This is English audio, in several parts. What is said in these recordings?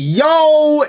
Yo,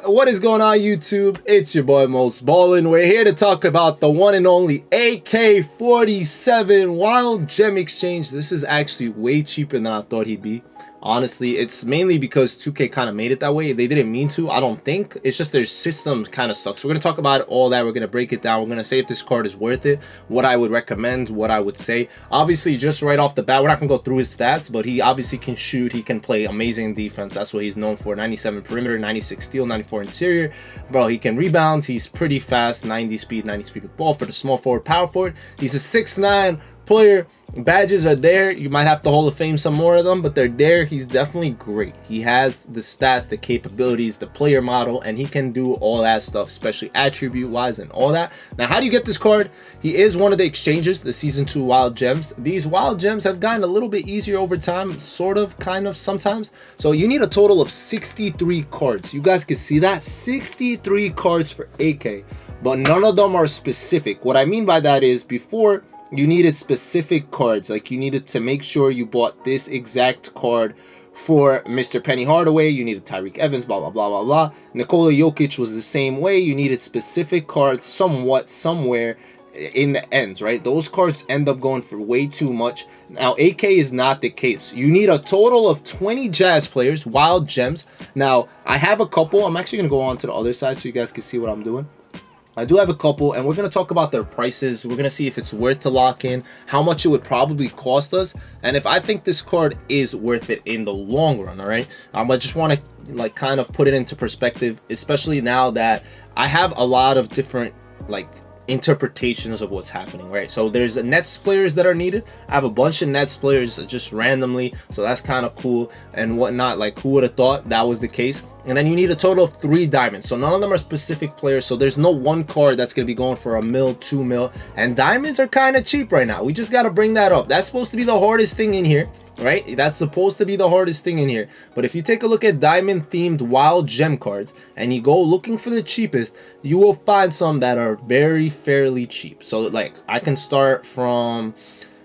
what is going on, YouTube? It's your boy Mosballin. We're here to talk about the one and only AK-47 Wild Gem Exchange. This is actually way cheaper than I thought he'd be. Honestly, it's mainly because 2K kind of made it that way. They didn't mean to, I don't think. It's just their system kind of sucks. We're going to talk about all that. We're going to break it down. We're going to say if this card is worth it, what I would recommend, what I would say. Obviously, just right off the bat, we're not going to go through his stats, but he obviously can shoot. He can play amazing defense. That's what he's known for. 97 perimeter, 96 steal, 94 interior. Bro, he can rebound. He's pretty fast. 90 speed with ball for the small forward, power forward. He's a 6'9" player. Badges are there. You might have to Hall of Fame some more of them, but they're there. He's definitely great. He has the stats, the capabilities, the player model, and he can do all that stuff, especially attribute wise and all that. Now, how do you get this card? He is one of the exchanges, the season 2 wild gems. These wild gems have gotten a little bit easier over time, sort of, kind of, sometimes. So you need a total of 63 cards. You guys can see that, 63 cards for AK, but none of them are specific. What I mean by that is, before, you needed specific cards, like you needed to make sure you bought this exact card for Mr. Penny Hardaway. You needed Tyreke Evans, blah, blah, blah, blah, blah. Nikola Jokic was the same way. You needed specific cards somewhat, somewhere in the ends, right? Those cards end up going for way too much. Now, AK is not the case. You need a total of 20 Jazz players, wild gems. Now, I have a couple. I'm actually going to go on to the other side so you guys can see what I'm doing. I do have a couple, and we're going to talk about their prices. We're going to see if it's worth to lock in, how much it would probably cost us, and if I think this card is worth it in the long run, all right? I just want to like kind of put it into perspective, especially now that I have a lot of different like interpretations of what's happening, right? So there's Nets players that are needed. I have a bunch of Nets players just randomly, so that's kind of cool and whatnot. Like, who would have thought that was the case? And then you need a total of 3 diamonds, so none of them are specific players, so there's no one card that's going to be going for $1 mil, $2 mil, and diamonds are kind of cheap right now. We just got to bring that up. That's supposed to be the hardest thing in here, right? That's supposed to be the hardest thing in here. But if you take a look at diamond themed wild gem cards and you go looking for the cheapest, you will find some that are very fairly cheap. So like, I can start from,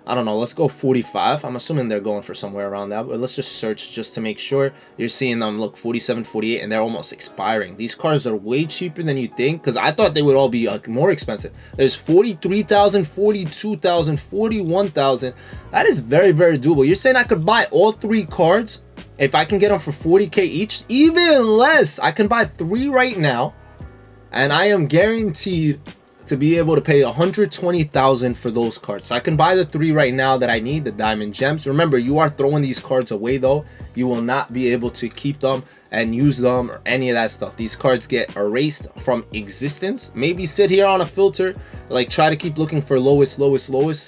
I don't know, let's go 45. I'm assuming they're going for somewhere around that, but let's just search just to make sure. You're seeing them, look, 47, 48, and they're almost expiring. These cards are way cheaper than you think, because I thought they would all be more expensive. There's 43,000, 42,000, 41,000. That is very, very doable. You're saying I could buy all 3 cards if I can get them for 40K each? Even less. I can buy 3 right now, and I am guaranteed to be able to pay 120,000 for those cards. So I can buy the 3 right now that I need, the diamond gems. Remember, you are throwing these cards away though. You will not be able to keep them and use them or any of that stuff. These cards get erased from existence. Maybe sit here on a filter, like try to keep looking for lowest.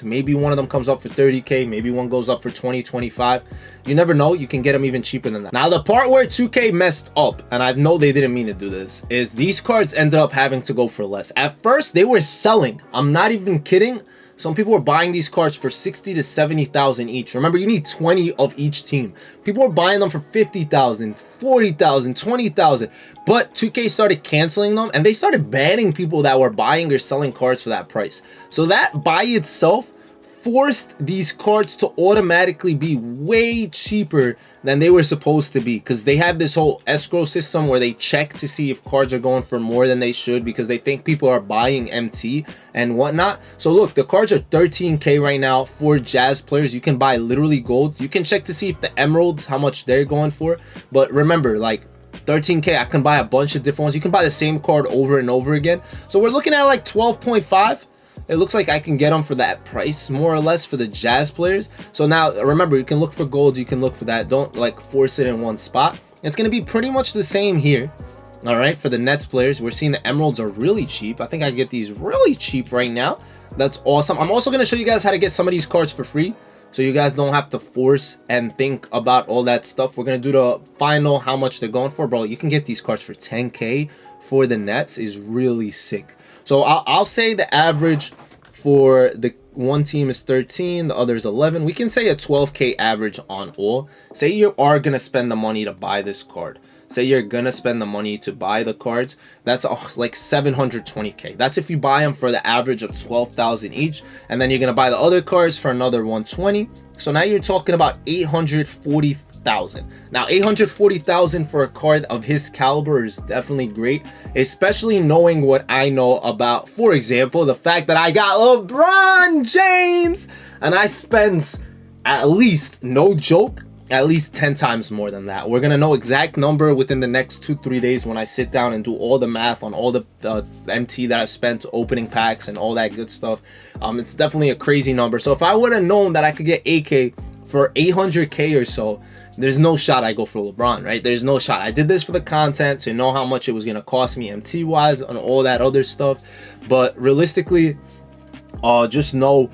Maybe one of them comes up for 30K, maybe one goes up for 20, 25. You never know. You can get them even cheaper than that. Now, the part where 2K messed up, and I know they didn't mean to do this, is these cards ended up having to go for less. At first, they were selling. I'm not even kidding. Some people were buying these cards for 60 to 70,000 each. Remember, you need 20 of each team. People were buying them for 50,000, 40,000, 20,000. But 2K started canceling them, and they started banning people that were buying or selling cards for that price. So that by itself forced these cards to automatically be way cheaper than they were supposed to be, because they have this whole escrow system where they check to see if cards are going for more than they should, because they think people are buying MT and whatnot. So look, the cards are 13K right now for Jazz players. You can buy literally golds. You can check to see if the emeralds, how much they're going for. But remember, like, 13K, I can buy a bunch of different ones. You can buy the same card over and over again. So we're looking at like 12.5. It looks like I can get them for that price, more or less, for the Jazz players. So now, remember, you can look for gold, you can look for that. Don't, like, force it in one spot. It's going to be pretty much the same here. All right, for the Nets players, we're seeing the emeralds are really cheap. I think I can get these really cheap right now. That's awesome. I'm also going to show you guys how to get some of these cards for free, so you guys don't have to force and think about all that stuff. We're going to do the final, how much they're going for. Bro, you can get these cards for 10K for the Nets. Is really sick. So I'll say the average for the one team is 13, the other is 11. We can say a 12K average on all. Say you are going to spend the money to buy this card. Say you're going to spend the money to buy the cards. That's like 720K. That's if you buy them for the average of 12,000 each. And then you're going to buy the other cards for another 120. So now you're talking about 840,000 840,000. Now 840,000 for a card of his caliber is definitely great, especially knowing what I know about, for example, the fact that I got LeBron James and I spent at least, no joke, at least 10 times more than that. We're gonna know exact number within the next 2-3 days when I sit down and do all the math on all the MT that I've spent opening packs and all that good stuff. It's definitely a crazy number. So if I would have known that I could get AK for 800k or so, there's no shot I go for LeBron, right? There's no shot. I did this for the content to know how much it was gonna cost me MT wise and all that other stuff, but realistically, just know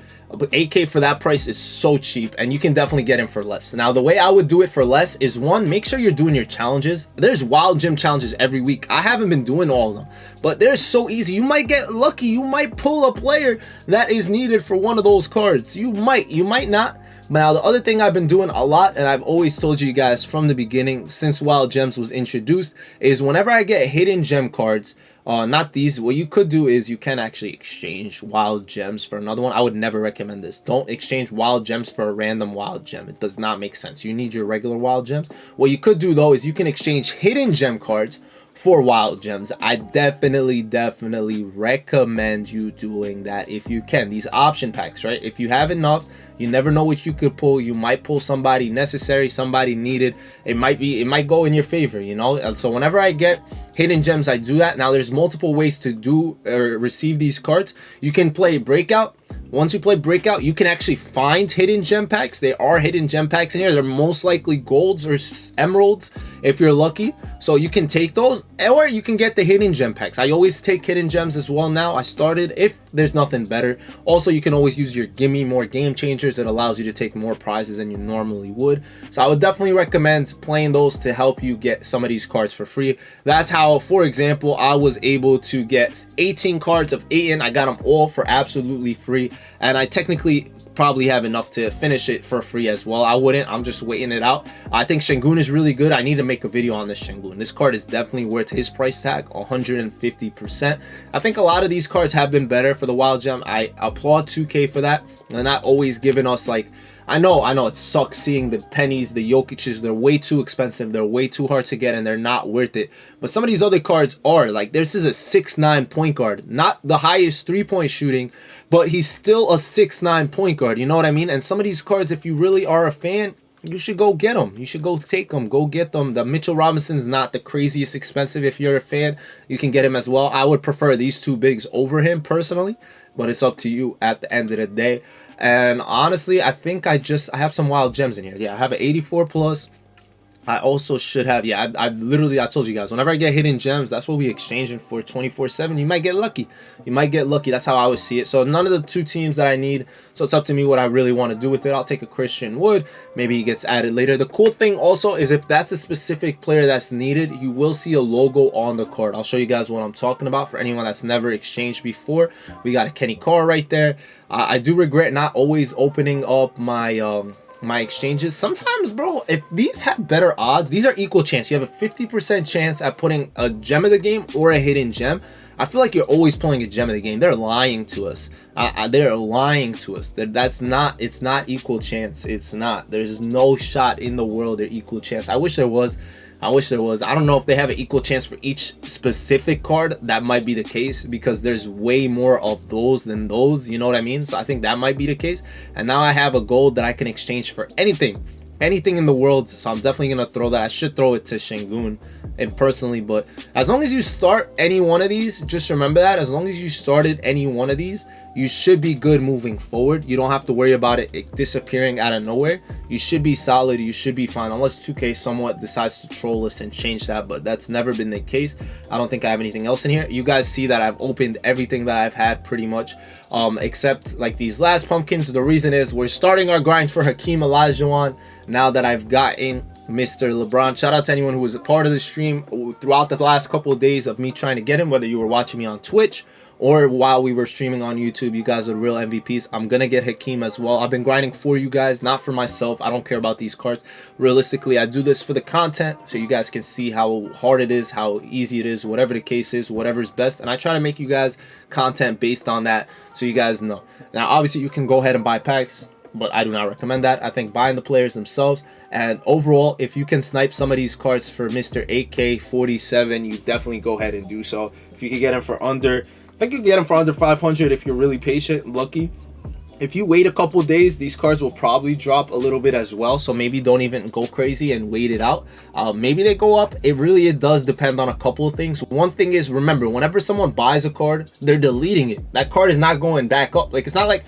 AK for that price is so cheap, and you can definitely get him for less. Now the way I would do it for less is, one, make sure you're doing your challenges. There's wild gem challenges every week. I haven't been doing all of them, but they're so easy. You might get lucky. You might pull a player that is needed for one of those cards. You might not. But now the other thing I've been doing a lot, and I've always told you guys from the beginning since Wild Gems was introduced, is whenever I get hidden gem cards, not these, what you could do is you can actually exchange Wild Gems for another one. I would never recommend this. Don't exchange Wild Gems for a random Wild Gem. It does not make sense. You need your regular Wild Gems. What you could do though is you can exchange hidden gem cards for Wild Gems. I definitely recommend you doing that if you can. These option packs, right? If you have enough, you never know what you could pull. You might pull somebody necessary, somebody needed. It might go in your favor, you know. And so whenever I get hidden gems, I do that. Now there's multiple ways to do or receive these cards. You can play breakout. Once you play breakout, you can actually find hidden gem packs. There are hidden gem packs in here. They're most likely golds or emeralds if you're lucky. So you can take those, or you can get the hidden gem packs. I always take hidden gems as well now. I started if there's nothing better. Also, you can always use your gimme more game changers. It allows you to take more prizes than you normally would. So I would definitely recommend playing those to help you get some of these cards for free. That's how, for example, I was able to get 18 cards of Ayton. I got them all for absolutely free, and I technically probably have enough to finish it for free as well. I wouldn't. I'm just waiting it out. I think Şengün is really good. I need to make a video on this Şengün. This card is definitely worth his price tag, 150%. I think a lot of these cards have been better for the Wild Gem. I applaud 2K for that. They're not always giving us like, I know it sucks seeing the pennies, the Jokic's. They're way too expensive. They're way too hard to get, and they're not worth it. But some of these other cards are. Like, this is a 6'9" point guard. Not the highest three-point shooting, but he's still a 6'9" point guard. You know what I mean? And some of these cards, if you really are a fan, you should go get them. You should go take them. Go get them. The Mitchell Robinson's not the craziest expensive. If you're a fan, you can get him as well. I would prefer these two bigs over him personally, but it's up to you at the end of the day. And honestly, I think I have some wild gems in here. Yeah, I have an 84 plus. I also should have, yeah, I literally, I told you guys, whenever I get hidden gems, that's what we exchanging for 24/7. You might get lucky. You might get lucky. That's how I would see it. So none of the two teams that I need. So it's up to me what I really want to do with it. I'll take a Christian Wood. Maybe he gets added later. The cool thing also is if that's a specific player that's needed, you will see a logo on the card. I'll show you guys what I'm talking about for anyone that's never exchanged before. We got a Kenny Carr right there. I do regret not always opening up my my exchanges. Sometimes, bro, if these have better odds, these are equal chance. You have a 50% chance at putting a gem of the game or a hidden gem. I feel like you're always pulling a gem of the game. They're lying to us. They're lying to us. It's not equal chance. It's not. There's no shot in the world they're equal chance. I wish there was. I don't know if they have an equal chance for each specific card. That might be the case because there's way more of those than those. You know what I mean? So I think that might be the case. And now I have a gold that I can exchange for anything in the world. So I'm definitely going to throw that. I should throw it to Şengün and personally. But as long as you start any one of these, just remember that. As long as you started any one of these, you should be good moving forward. You don't have to worry about it disappearing out of nowhere. You should be solid. You should be fine. Unless 2K somewhat decides to troll us and change that. But that's never been the case. I don't think I have anything else in here. You guys see that I've opened everything that I've had pretty much. Except like these last pumpkins. The reason is we're starting our grind for Hakeem Olajuwon now that I've gotten Mr. LeBron. Shout out to anyone who was a part of the stream throughout the last couple of days of me trying to get him, whether you were watching me on Twitch or while we were streaming on YouTube. You guys are real MVPs. I'm gonna get Hakeem as well. I've been grinding for you guys, not for myself. I don't care about these cards. Realistically, I do this for the content so you guys can see how hard it is, how easy it is, whatever the case is, whatever's best. And I try to make you guys content based on that so you guys know. Now, obviously, you can go ahead and buy packs, but I do not recommend that. I think buying the players themselves And overall, if you can snipe some of these cards for Mr. AK47, you definitely go ahead and do so. If you can get him for under, I think you can get him for under 500 if you're really patient and lucky. If you wait a couple days, these cards will probably drop a little bit as well. So maybe don't even go crazy and wait it out. Maybe they go up. It does depend on a couple of things. One thing is, remember, whenever someone buys a card, they're deleting it. That card is not going back up. Like, it's not like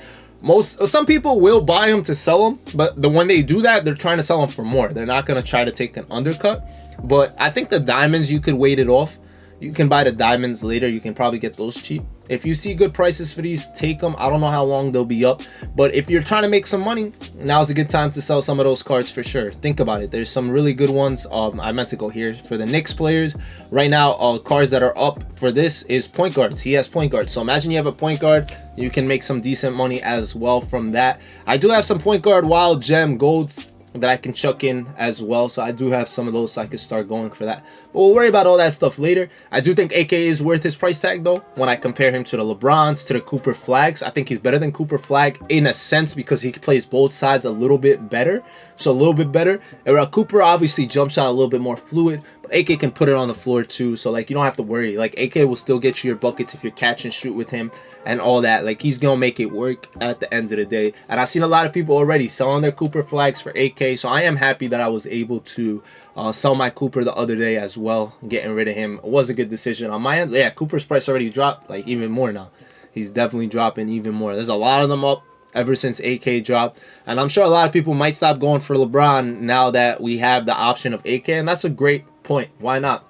some people will buy them to sell them, but when they do that, they're trying to sell them for more. They're not going to try to take an undercut. But I think the diamonds, you could wait it off. You can buy the diamonds later. You can probably get those cheap. If you see good prices for these, take them. I don't know how long they'll be up, but if you're trying to make some money, now's a good time to sell some of those cards for sure. Think about it. There's some really good ones. I meant to go here for the Knicks players right now. Cards that are up for this is point guards. He has point guards, so imagine you have a point guard, you can make some decent money as well from that. I do have some point guard wild gem golds that I can chuck in as well, so I do have some of those, so I can start going for that, but we'll worry about all that stuff later. I do think AK is worth his price tag though. When I compare him to the LeBrons, to the Cooper Flags, I think he's better than Cooper Flag in a sense because he plays both sides a little bit better. So a little bit better. And Cooper obviously jump shot a little bit more fluid, but AK can put it on the floor too, so like you don't have to worry. Like AK will still get you your buckets if you're catch and shoot with him and all that. Like he's gonna make it work at the end of the day. And I've seen a lot of people already selling their Cooper Flags for AK, so I am happy that I was able to sell my Cooper the other day as well. Getting rid of him was a good decision on my end. Yeah, Cooper's price already dropped like even more now. He's definitely dropping even more. There's a lot of them up ever since AK dropped, and I'm sure a lot of people might stop going for LeBron now that we have the option of AK, and that's a great point. Why not?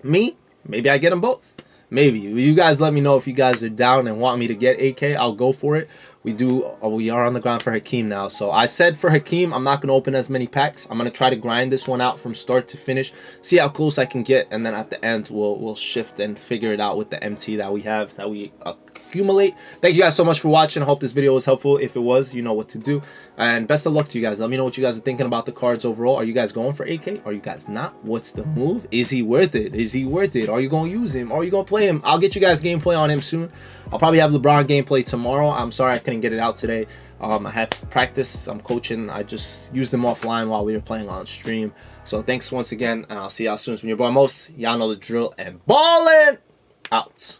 Me, maybe I get them both. Maybe. You guys let me know if you guys are down and want me to get AK. I'll go for it. We are on the ground for Hakeem now. So I said for Hakeem, I'm not going to open as many packs. I'm going to try to grind this one out from start to finish, see how close I can get, and then at the end we'll shift and figure it out with the MT that we have, that we accumulate. Thank you guys so much for watching. I hope this video was helpful. If it was, you know what to do. And best of luck to you guys. Let me know what you guys are thinking about the cards overall. Are you guys going for AK? Are you guys not? What's the move? Is he worth it? Is he worth it? Are you going to use him? Are you going to play him? I'll get you guys gameplay on him soon. I'll probably have LeBron gameplay tomorrow. I'm sorry I couldn't get it out today. I have practice. I'm coaching. I just used them offline while we were playing on stream. So thanks once again, and I'll see y'all soon. It's been your boy Mos. Y'all know the drill. And ballin' out.